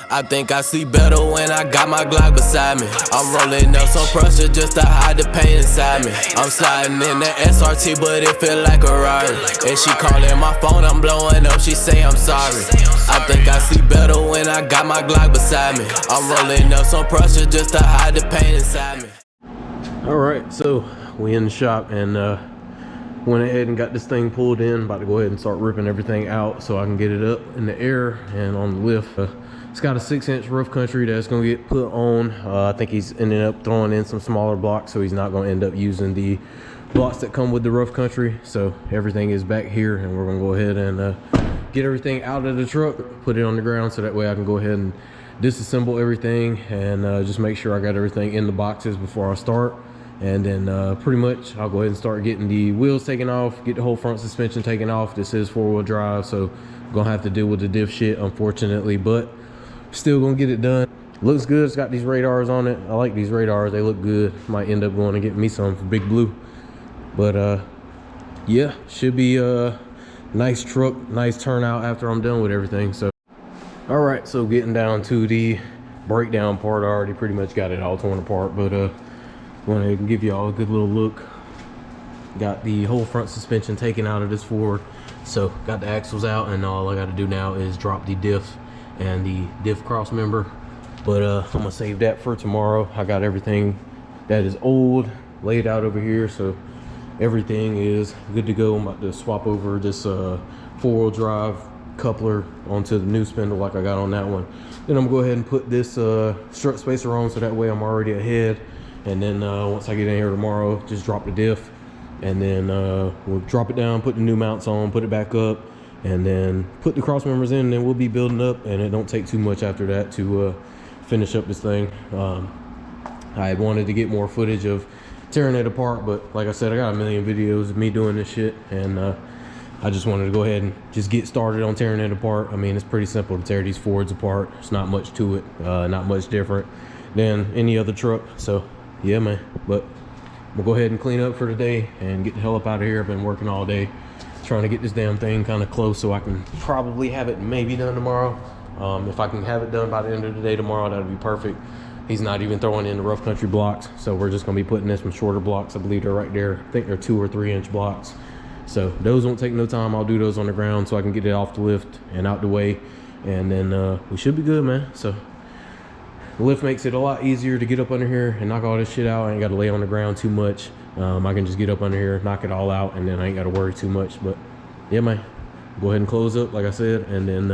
I think I see better when I got my Glock beside me. I'm rolling up some pressure just to hide the pain inside me. I'm sliding in the SRT, but it feel like a Rari. And she calling my phone, I'm blowing up, she say I'm sorry. I think I see better when I got my Glock beside me. I'm rolling up some pressure just to hide the pain inside me. Alright, so we in the shop and went ahead and got this thing pulled in. About to go ahead and start ripping everything out so I can get it up in the air and on the lift. It's got a 6-inch rough country that's gonna get put on. I think he's ended up throwing in some smaller blocks, so he's not gonna end up using the blocks that come with the rough country. So everything is back here, and we're gonna go ahead and get everything out of the truck, put it on the ground, so that way I can go ahead and disassemble everything and just make sure I got everything in the boxes before I start. And then pretty much I'll go ahead and start getting the wheels taken off, get the whole front suspension taken off. This is 4-wheel drive, so I'm gonna have to deal with the diff shit, unfortunately, but still gonna get it done. Looks good. It's got these radars on it. I like these radars, they look good. Might end up going and getting me some for Big Blue, but yeah, should be a nice truck, nice turnout after I'm done with everything. So all right, so getting down to the breakdown part, I already pretty much got it all torn apart, but want to give you all a good little look. Got the whole front suspension taken out of this Ford, so got the axles out, and all I got to do now is drop the diff and the diff cross member. But I'm gonna save that for tomorrow. I got everything that is old laid out over here, so everything is good to go. I'm about to swap over this 4-wheel drive coupler onto the new spindle like I got on that one. Then I'm gonna go ahead and put this strut spacer on, so that way I'm already ahead. And then once I get in here tomorrow, just drop the diff, and then we'll drop it down, put the new mounts on, put it back up, and then put the cross members in, and then we'll be building up. And it don't take too much after that to finish up this thing. I had wanted to get more footage of tearing it apart, but like I said, I got a million videos of me doing this shit, and I just wanted to go ahead and just get started on tearing it apart. I mean, it's pretty simple to tear these Fords apart. It's not much to it, not much different than any other truck. So yeah, man, but we'll go ahead and clean up for today and get the hell up out of here. I've been working all day trying to get this damn thing kind of close, so I can probably have it maybe done tomorrow. If I can have it done by the end of the day tomorrow, that'd be perfect. He's not even throwing in the rough country blocks, so we're just gonna be putting in some shorter blocks. I believe they're right there. I think they're 2 or 3 inch blocks, so those won't take no time. I'll do those on the ground so I can get it off the lift and out the way, and then we should be good, man. So the lift makes it a lot easier to get up under here and knock all this shit out. I ain't got to lay on the ground too much. I can just get up under here, knock it all out, and then I ain't got to worry too much. But yeah, man, go ahead and close up like I said, and then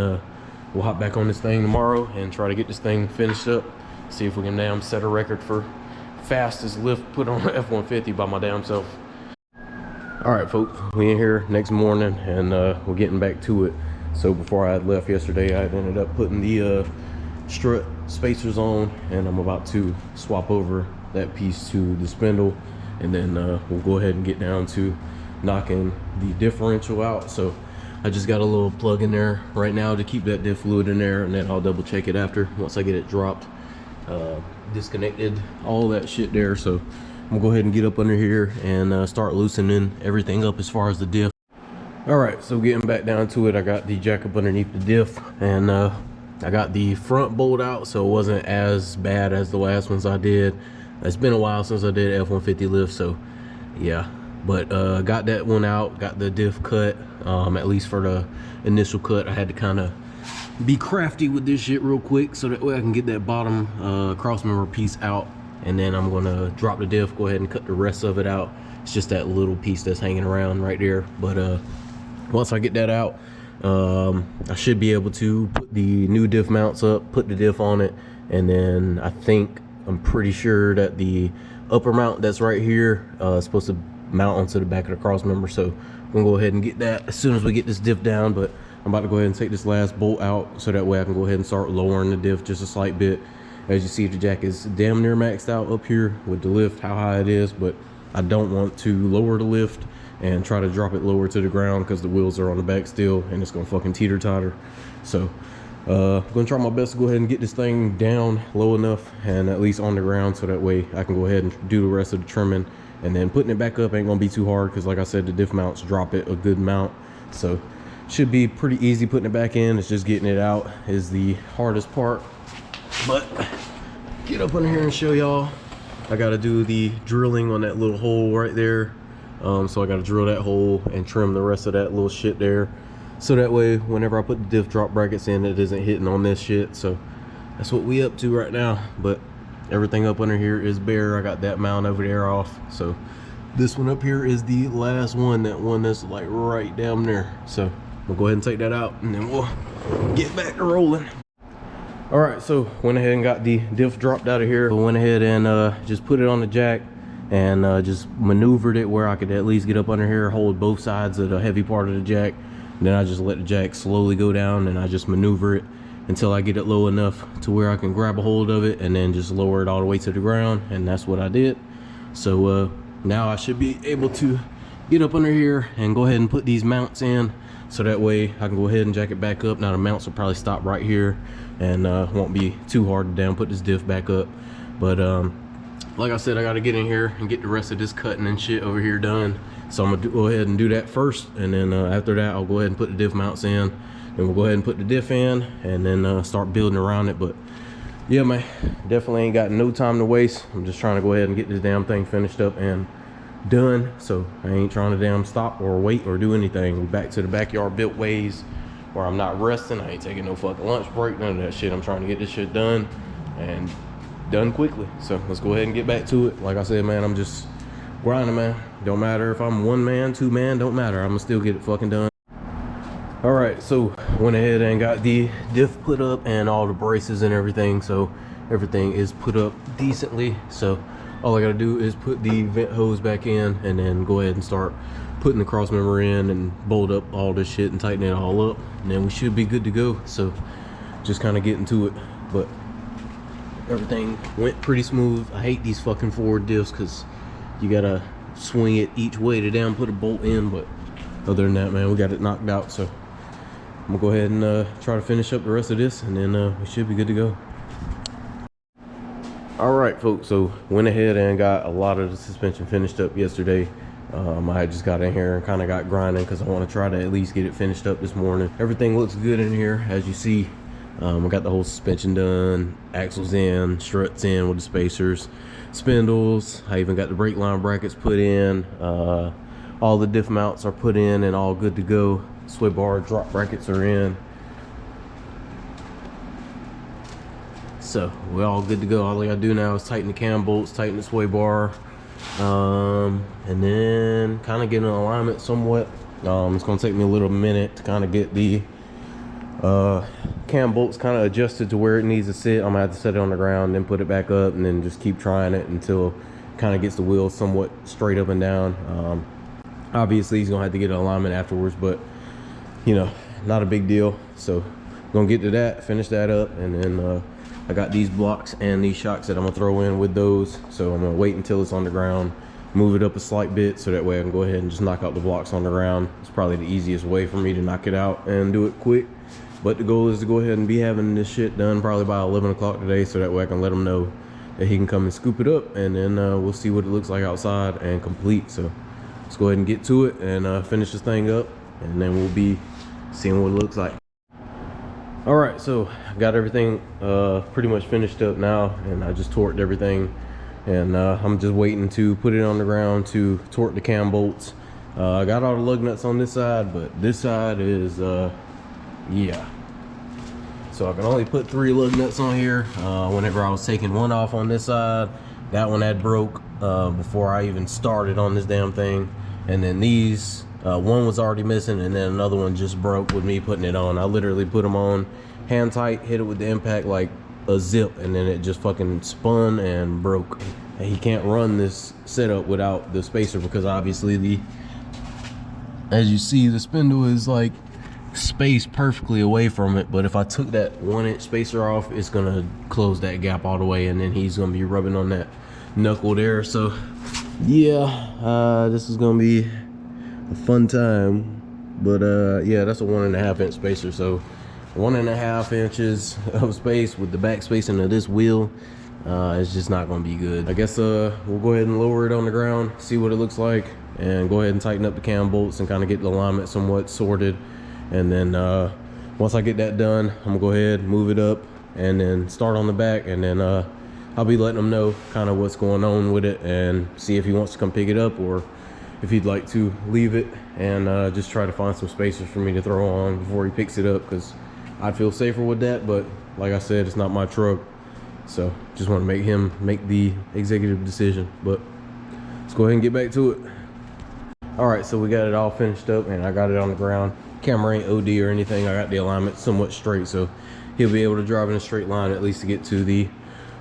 we'll hop back on this thing tomorrow and try to get this thing finished up. See if we can damn set a record for fastest lift put on an F-150 by my damn self. All right, folks, we in here next morning, and we're getting back to it. So before I had left yesterday, I ended up putting the strut spacers on, and I'm about to swap over that piece to the spindle, and then we'll go ahead and get down to knocking the differential out. So I just got a little plug in there right now to keep that diff fluid in there, and then I'll double check it after once I get it dropped, disconnected, all that shit there. So I'm gonna go ahead and get up under here and start loosening everything up as far as the diff. All right, so getting back down to it, I got the jack up underneath the diff, and I got the front bolt out, so it wasn't as bad as the last ones I did. It's been a while since I did F-150 lift, so yeah. But got that one out, got the diff cut, at least for the initial cut. I had to kind of be crafty with this shit real quick, so that way I can get that bottom cross member piece out, and then I'm gonna drop the diff, go ahead and cut the rest of it out. It's just that little piece that's hanging around right there. But once I get that out, I should be able to put the new diff mounts up, put the diff on it, and then I'm pretty sure that the upper mount that's right here is supposed to mount onto the back of the cross member. So I'm gonna go ahead and get that as soon as we get this diff down. But I'm about to go ahead and take this last bolt out, so that way I can go ahead and start lowering the diff just a slight bit. As you see, the jack is damn near maxed out up here with the lift, how high it is, but I don't want to lower the lift and try to drop it lower to the ground, because the wheels are on the back still and it's gonna fucking teeter-totter. So I'm gonna try my best to go ahead and get this thing down low enough and at least on the ground, so that way I can go ahead and do the rest of the trimming. And then putting it back up ain't gonna be too hard, because like I said, the diff mounts drop it a good amount. So should be pretty easy putting it back in. It's just getting it out is the hardest part. But get up under here and show y'all. I gotta do the drilling on that little hole right there. So I gotta drill that hole and trim the rest of that little shit there. So that way, whenever I put the diff drop brackets in, it isn't hitting on this shit. So that's what we up to right now. But everything up under here is bare. I got that mount over there off. So this one up here is the last one, that one that's like right down there. So we'll go ahead and take that out and then we'll get back to rolling. All right, so went ahead and got the diff dropped out of here. I went ahead and just put it on the jack and just maneuvered it where I could at least get up under here, hold both sides of the heavy part of the jack. And then I just let the jack slowly go down and I just maneuver it until I get it low enough to where I can grab a hold of it and then just lower it all the way to the ground. And that's what I did. So now I should be able to get up under here and go ahead and put these mounts in. So that way I can go ahead and jack it back up. Now the mounts will probably stop right here and won't be too hard to down put this diff back up. But like I said, I got to get in here and get the rest of this cutting and shit over here done. So I'm gonna go ahead and do that first, and then after that I'll go ahead and put the diff mounts in, and we'll go ahead and put the diff in and then start building around it. But yeah, man, definitely ain't got no time to waste. I'm just trying to go ahead and get this damn thing finished up and done. So I ain't trying to damn stop or wait or do anything. We're back to the backyard built ways where I'm not resting. I ain't taking no fucking lunch break, none of that shit. I'm trying to get this shit done and done quickly. So let's go ahead and get back to it. Like I said, man, I'm just grinding, man. Don't matter if I'm one man, two man, don't matter. I'm gonna still get it fucking done. All right, so went ahead and got the diff put up and all the braces and everything. So everything is put up decently. So all I gotta do is put the vent hose back in and then go ahead and start putting the cross member in and bolt up all this shit and tighten it all up. And then we should be good to go. So just kind of getting to it. But everything went pretty smooth. I hate these fucking forward diffs because you gotta swing it each way to down put a bolt in. But other than that, man, we got it knocked out. So I'm gonna go ahead and try to finish up the rest of this, and then we should be good to go. All right, folks, so went ahead and got a lot of the suspension finished up yesterday. I just got in here and kind of got grinding because I want to try to at least get it finished up this morning. Everything looks good in here, as you see. I got the whole suspension done, axles in, struts in with the spacers, spindles. I even got the brake line brackets put in. All the diff mounts are put in and all good to go. Sway bar drop brackets are in. So we're all good to go. All I gotta do now is tighten the cam bolts, tighten the sway bar, and then kind of get in alignment somewhat. It's gonna take me a little minute to kind of get the cam bolts kind of adjusted to where it needs to sit. I'm gonna have to set it on the ground, then put it back up, and then just keep trying it until it kind of gets the wheel somewhat straight up and down. Obviously he's gonna have to get an alignment afterwards, but you know, not a big deal. So gonna get to that, finish that up, and then I got these blocks and these shocks that I'm gonna throw in with those. So I'm gonna wait until it's on the ground, move it up a slight bit so that way I can go ahead and just knock out the blocks on the ground. It's probably the easiest way for me to knock it out and do it quick. But the goal is to go ahead and be having this shit done probably by 11 o'clock today, so that way I can let him know that he can come and scoop it up, and then we'll see what it looks like outside and complete. So let's go ahead and get to it and finish this thing up, and then we'll be seeing what it looks like. All right, so I got everything pretty much finished up now, and I just torqued everything, and I'm just waiting to put it on the ground to torque the cam bolts. I got all the lug nuts on this side, but this side is yeah, so I can only put 3 lug nuts on here. Whenever I was taking one off on this side, that one had broke before I even started on this damn thing, and then these one was already missing, and then another one just broke with me putting it on. I literally put them on hand tight, hit it with the impact like a zip, and then it just fucking spun and broke. And he can't run this setup without the spacer, because obviously as you see, the spindle is like spaced perfectly away from it, but if I took that 1-inch spacer off, it's gonna close that gap all the way, and then he's gonna be rubbing on that knuckle there. So yeah, this is gonna be a fun time. But yeah, that's a 1.5-inch spacer, so 1.5 inches of space with the back spacing of this wheel, it's just not gonna be good. I guess we'll go ahead and lower it on the ground, see what it looks like, and go ahead and tighten up the cam bolts and kind of get the alignment somewhat sorted, And then once I get that done, I'm gonna go ahead, move it up, and then start on the back, and then I'll be letting him know kind of what's going on with it and see if he wants to come pick it up or if he'd like to leave it, and just try to find some spacers for me to throw on before he picks it up, because I'd feel safer with that. But like I said, it's not my truck, so just want to make him make the executive decision. But let's go ahead and get back to it. All right, so we got it all finished up and I got it on the ground. Camera ain't OD or anything. I got the alignment somewhat straight, so he'll be able to drive in a straight line at least to get to the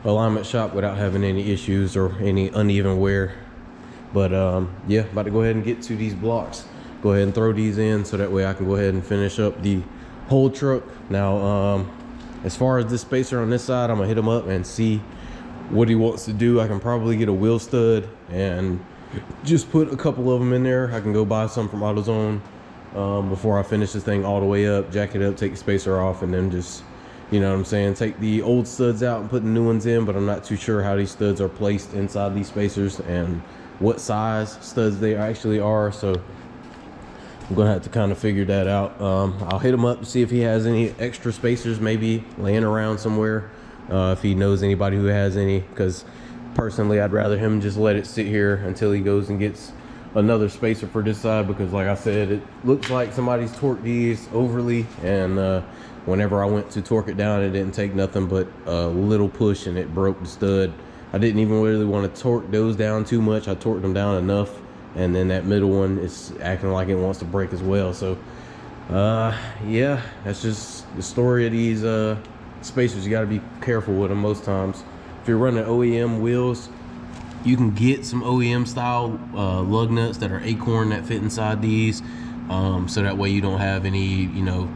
alignment shop without having any issues or any uneven wear. But yeah, about to go ahead and get to these blocks. Go ahead and throw these in so that way I can go ahead and finish up the whole truck. Now as far as this spacer on this side, I'm gonna hit him up and see what he wants to do. I can probably get a wheel stud and just put a couple of them in there. I can go buy some from AutoZone before I finish this thing all the way up, jack it up, take the spacer off, and then just, you know what I'm saying, take the old studs out and put the new ones in. But I'm not too sure how these studs are placed inside these spacers and what size studs they actually are, so I'm gonna have to kind of figure that out. I'll hit him up to see if he has any extra spacers maybe laying around somewhere, if he knows anybody who has any, because personally I'd rather him just let it sit here until he goes and gets another spacer for this side, because like I said, it looks like somebody's torqued these overly, and whenever I went to torque it down, it didn't take nothing but a little push and it broke the stud. I didn't even really want to torque those down too much. I torqued them down enough, and then that middle one is acting like it wants to break as well. So yeah, that's just the story of these spacers. You got to be careful with them most times. If you're running OEM wheels, you can get some OEM style lug nuts that are acorn that fit inside these, so that way you don't have any, you know,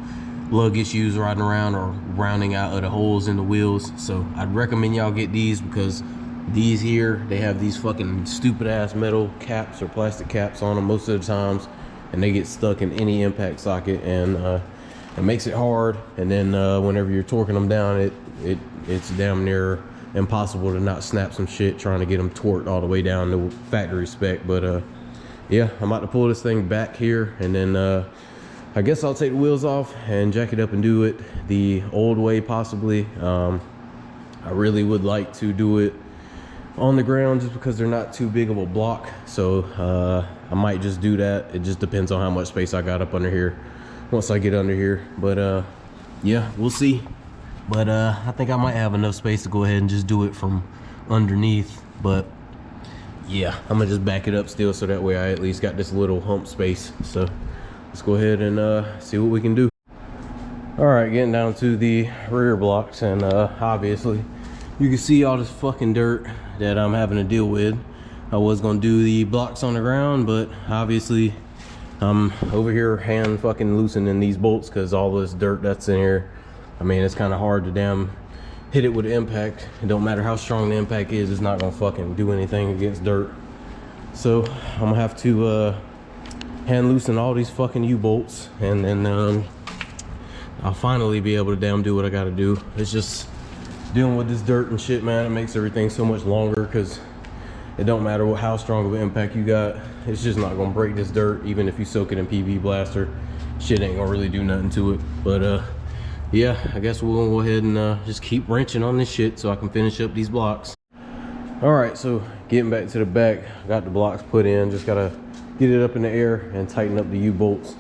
lug issues riding around or rounding out of the holes in the wheels. So I'd recommend y'all get these, because these here, they have these fucking stupid ass metal caps or plastic caps on them most of the times, and they get stuck in any impact socket, and it makes it hard. And then whenever you're torquing them down, it's damn near impossible to not snap some shit trying to get them torqued all the way down to factory spec. But yeah, I'm about to pull this thing back here, and then I guess I'll take the wheels off and jack it up and do it the old way possibly. I really would like to do it on the ground just because they're not too big of a block, so I might just do that. It just depends on how much space I got up under here once I get under here. But yeah, we'll see. But I think I might have enough space to go ahead and just do it from underneath. But yeah, I'm gonna just back it up still, so that way I at least got this little hump space. So let's go ahead and see what we can do. All right, getting down to the rear blocks, and obviously you can see all this fucking dirt that I'm having to deal with. I was gonna do the blocks on the ground, but obviously I'm over here hand fucking loosening these bolts because all this dirt that's in here, I mean, it's kind of hard to damn hit it with the impact. It don't matter how strong the impact is, it's not gonna fucking do anything against dirt. So I'm gonna have to hand loosen all these fucking U-bolts, and then I'll finally be able to damn do what I gotta do. It's just dealing with this dirt and shit, man. It makes everything so much longer, because it don't matter how strong of an impact you got, it's just not gonna break this dirt. Even if you soak it in PB Blaster, shit ain't gonna really do nothing to it. But yeah, I guess we're gonna go ahead and just keep wrenching on this shit so I can finish up these blocks. All right, so getting back to the back, got the blocks put in, just gotta get it up in the air and tighten up the U-bolts,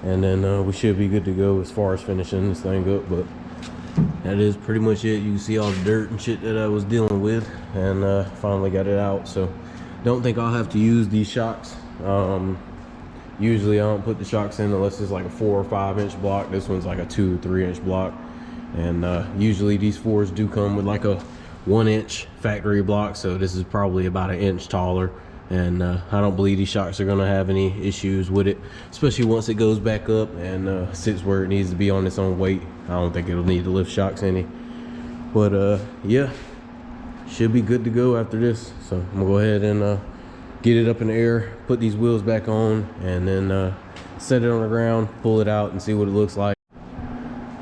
and then we should be good to go as far as finishing this thing up. But that is pretty much it. You can see all the dirt and shit that I was dealing with, and finally got it out. So don't think I'll have to use these shocks. Usually I don't put the shocks in unless it's like a 4 or 5 inch block. This one's like a 2 or 3 inch block, and usually these 4s do come with like a 1 inch factory block, so this is probably about an inch taller. And I don't believe these shocks are gonna have any issues with it, especially once it goes back up and sits where it needs to be on its own weight. I don't think it'll need to lift shocks any. But yeah, should be good to go after this. So I'm gonna go ahead and get it up in the air, put these wheels back on, and then set it on the ground, pull it out, and see what it looks like.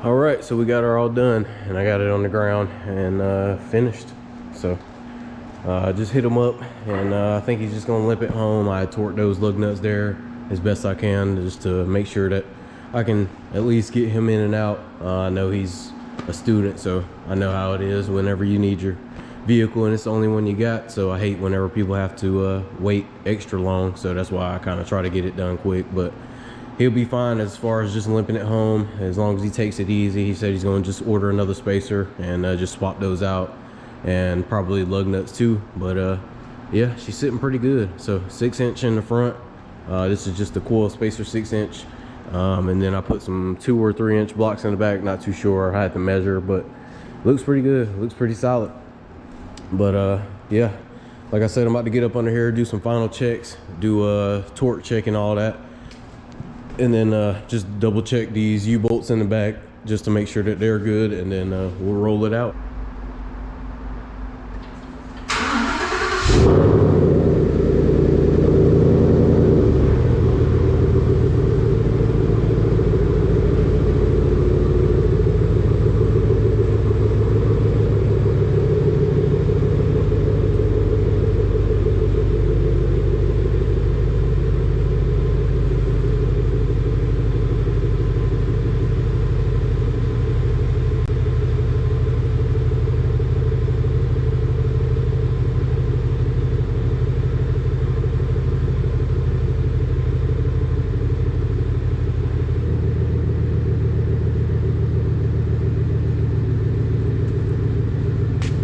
All right, so we got her all done, and I got it on the ground and finished. So just hit him up, and I think he's just gonna limp it home. I torqued those lug nuts there as best I can, just to make sure that I can at least get him in and out. I know he's a student, so I know how it is whenever you need your vehicle and it's the only one you got. So I hate whenever people have to wait extra long, so that's why I kind of try to get it done quick. But he'll be fine as far as just limping it home, as long as he takes it easy. He said he's going to just order another spacer and just swap those out, and probably lug nuts too. But yeah, she's sitting pretty good. So 6" in the front. This is just the coil spacer 6". And then I put some 2 or 3" blocks in the back. Not too sure, I had to measure, but looks pretty good, looks pretty solid. But yeah, like I said, I'm about to get up under here, do some final checks, do torque check and all that, and then just double check these U-bolts in the back just to make sure that they're good, and then we'll roll it out.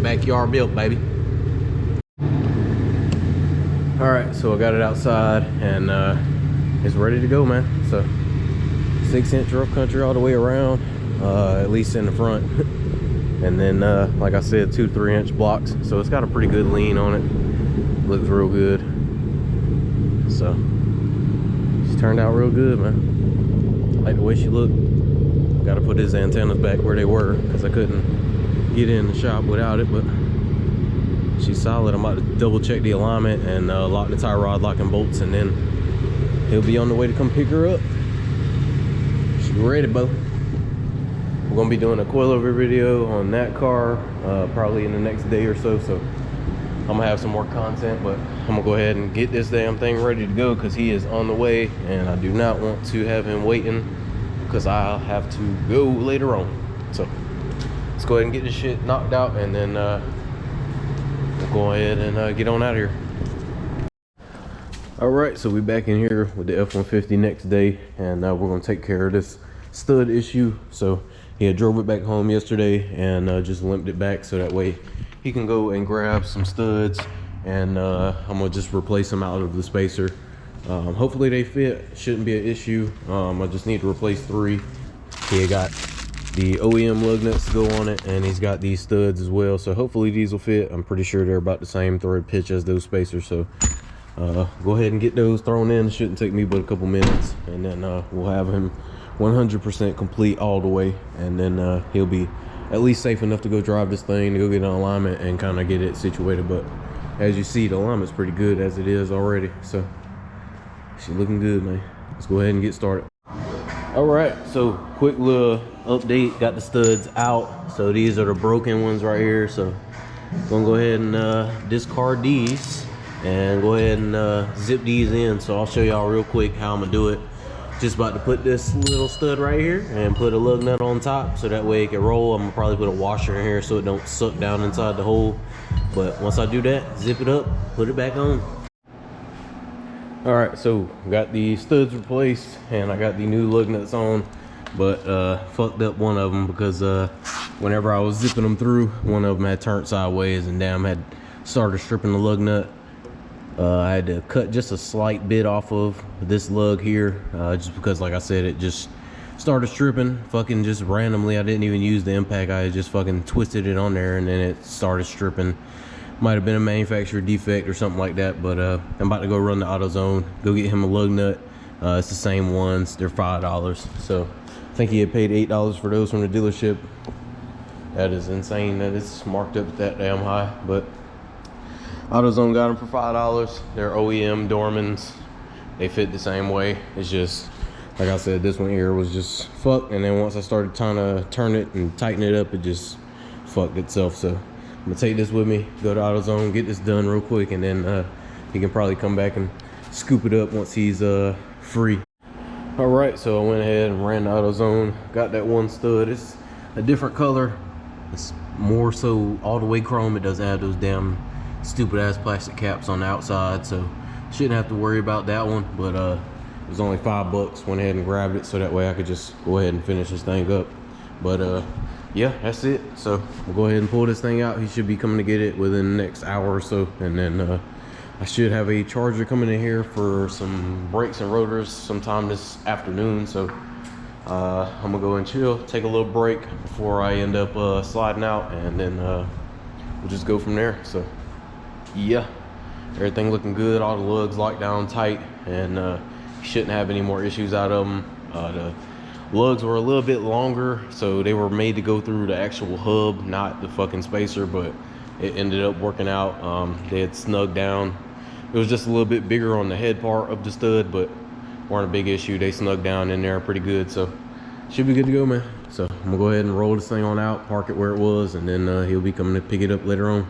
Backyard built, baby. All right, so I got it outside and it's ready to go, man. So 6" rough country all the way around, at least in the front. And then like I said, 2 3" blocks, so it's got a pretty good lean on it. Looks real good. So she's turned out real good, man. I like the way she looked. Got to put his antennas back where they were because I couldn't get in the shop without it, but she's solid. I'm about to double check the alignment and lock the tie rod locking bolts, and then he'll be on the way to come pick her up. She's ready, Bo. We're gonna be doing a coilover video on that car probably in the next day or so, so I'm gonna have some more content. But I'm gonna go ahead and get this damn thing ready to go because he is on the way, and I do not want to have him waiting because I'll have to go later on. So let's go ahead and get this shit knocked out, and then we'll go ahead and get on out of here. All right, so we back in here with the F-150 next day, and we're gonna take care of this stud issue. So he had drove it back home yesterday and just limped it back so that way he can go and grab some studs, and I'm gonna just replace them out of the spacer. Hopefully they fit, shouldn't be an issue. I just need to replace 3. He got the OEM lug nuts to go on it, and he's got these studs as well, so hopefully these will fit. I'm pretty sure they're about the same thread pitch as those spacers, so go ahead and get those thrown in. It shouldn't take me but a couple minutes, and then we'll have him 100% complete all the way, and then he'll be at least safe enough to go drive this thing, to go get an alignment and kind of get it situated. But as you see, the alignment's pretty good as it is already, so she's looking good, man. Let's go ahead and get started. All right, so quick little update. Got the studs out, so these are the broken ones right here. So I'm gonna go ahead and discard these and go ahead and zip these in. So I'll show y'all real quick how I'm gonna do it. Just about to put this little stud right here and put a lug nut on top so that way it can roll. I'm gonna probably put a washer in here so it don't suck down inside the hole. But once I do that, zip it up, put it back on. All right, so got the studs replaced and I got the new lug nuts on, but fucked up one of them because whenever I was zipping them through, one of them had turned sideways and damn had started stripping the lug nut. I had to cut just a slight bit off of this lug here, just because, like I said, it just started stripping fucking just randomly. I didn't even use the impact. I just fucking twisted it on there and then it started stripping. Might have been a manufacturer defect or something like that, but I'm about to go run the AutoZone, go get him a lug nut. It's the same ones, they're $5. So I think he had paid $8 for those from the dealership. That is insane that it's marked up that damn high, but AutoZone got them for $5. They're OEM Dormans. They fit the same way. It's just, like I said, this one here was just fucked, and then once I started trying to turn it and tighten it up, it just fucked itself. So I'm gonna take this with me, go to AutoZone, get this done real quick, and then he can probably come back and scoop it up once he's free. All right, so I went ahead and ran the AutoZone, got that one stud. It's a different color. It's more so all the way chrome. It doesn't have those damn stupid ass plastic caps on the outside, so shouldn't have to worry about that one. But it was only $5. Went ahead and grabbed it so that way I could just go ahead and finish this thing up. But yeah, that's it. So we'll go ahead and pull this thing out. He should be coming to get it within the next hour or so, and then I should have a charger coming in here for some brakes and rotors sometime this afternoon. So I'm gonna go and chill, take a little break before I end up sliding out, and then we'll just go from there. So yeah, everything looking good. All the lugs locked down tight, and shouldn't have any more issues out of them. The lugs were a little bit longer, so they were made to go through the actual hub, not the fucking spacer, but it ended up working out. They had snugged down. It was just a little bit bigger on the head part of the stud, but weren't a big issue. They snugged down in there pretty good, so should be good to go, man. So I'm gonna go ahead and roll this thing on out, park it where it was, and then he'll be coming to pick it up later on.